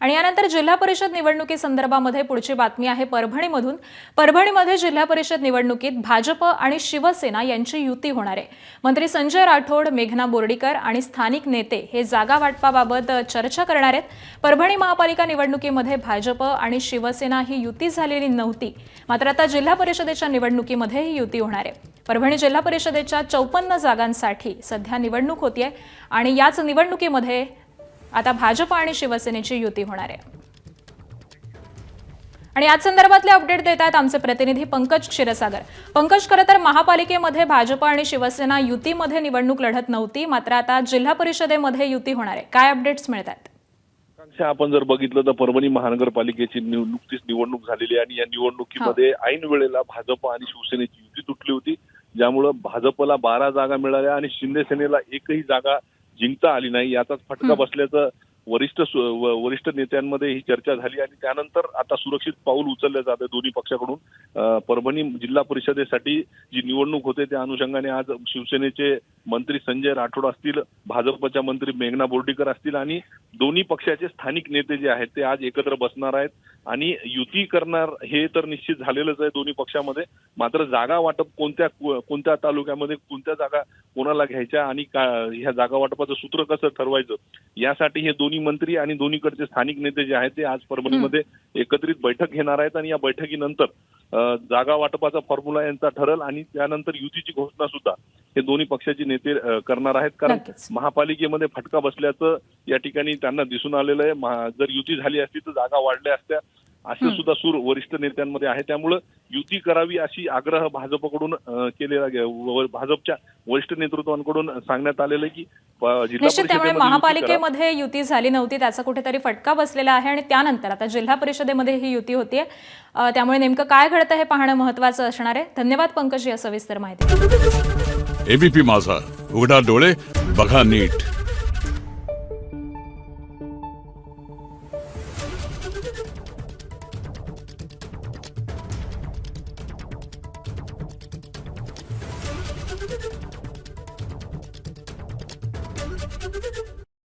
आणि यानंतर जिल्हा परिषद निवडणुकीसंदर्भामध्ये पुढची बातमी आहे परभणीमधून। परभणीमध्ये जिल्हा परिषद निवडणुकीत भाजप आणि शिवसेना यांची युती होणार आहे। मंत्री संजय राठोड, मेघना बोर्डीकर आणि स्थानिक नेते हे जागा वाटपाबाबत चर्चा करणार आहेत। परभणी महापालिका निवडणुकीमध्ये भाजप आणि शिवसेना ही युती झालेली नव्हती, मात्र आता जिल्हा परिषदेच्या निवडणुकीमध्ये ही युती होणार आहे। परभणी जिल्हा परिषदेच्या 54 जागांसाठी सध्या निवडणूक होतीये आणि याच निवडणुकीमध्ये आता भाजप आणि शिवसेनेची युती होणार आहे। आणि याच संदर्भातले अपडेट देत आहेत आमचे प्रतिनिधी पंकज क्षीरसागर। पंकज, खरं तर महापालिकेमध्ये भाजप आणि शिवसेना युतीमध्ये निवडणूक लढत नव्हती, मात्र आता जिल्हा परिषदेमध्ये युती होणार आहे। काय अपडेट्स मिळतात? आपण जर बघितलं तर परभणी महानगरपालिकेची नुकतीच निवडणूक झालेली आहे आणि या निवडणुकीमध्ये ऐन वेळेला भाजप आणि शिवसेनेची युती तुटली होती, ज्यामुळे भाजपला 12 जागा मिळाल्या आणि शिंदे सेनेला एकही जागा जिंकता आली नाही। याचाच फटका बसल्याचं वरिष्ठ नेत्यांमध्ये ही चर्चा झाली आणि त्यानंतर आता सुरक्षित पाऊल उचलले जाते दोन्ही पक्षाकडून। परभणी जिल्हा परिषदेसाठी जी निवडणूक होते त्या अनुषंगाने आज शिवसेनेचे मंत्री संजय राठोड असतील, भाजपच्या मंत्री मेघना बोर्डीकर असतील आणि दोन्ही पक्षाचे स्थानिक नेते जे आहेत ते आज एकत्र बसणार आहेत आणि युती करणार हे तर निश्चित झालेलंच आहे दोन्ही पक्षामध्ये। मात्र जागा वाटप कोणत्या तालुक्यामध्ये कोणत्या जागा कोणाला घ्यायच्या आणि ह्या जागा वाटपाचं सूत्र कसं ठरवायचं यासाठी हे दोन्ही मंत्री आणि दोन्हीकडचे स्थानिक नेते जे आहेत ते आज परभणीमध्ये एकत्रित बैठक घेणार आहेत आणि या बैठकीनंतर जागा वाटपाचा फॉर्म्युला यांचा ठरेल आणि त्यानंतर युतीची घोषणा सुद्धा हे दोन्ही पक्षाचे नेते करणार आहेत। कारण महापालिकेमध्ये फटका बसल्याचं या ठिकाणी त्यांना दिसून आलेलं आहे। जर युती झाली असती तर जागा वाढल्या असत्या असे सुद्धा सूर वरिष्ठ नेत्यांमध्ये आहे। त्यामुळे युती करावी अशी आग्रह भाजपकडून केलेला, भाजपच्या वरिष्ठ नेतृत्वांकडून सांगण्यात आलेलं आहे की त्यामुळे महापालिकेमध्ये युती झाली नव्हती, त्याचा कुठेतरी फटका बसलेला आहे आणि त्यानंतर आता जिल्हा परिषदेमध्ये ही युती होतीये। त्यामुळे नेमकं काय घडतं हे पाहणं महत्त्वाचं असणार आहे। धन्यवाद पंकज या सविस्तर माहिती। एबीपी माझा, उघडा डोळे बघा नीट। Thank you.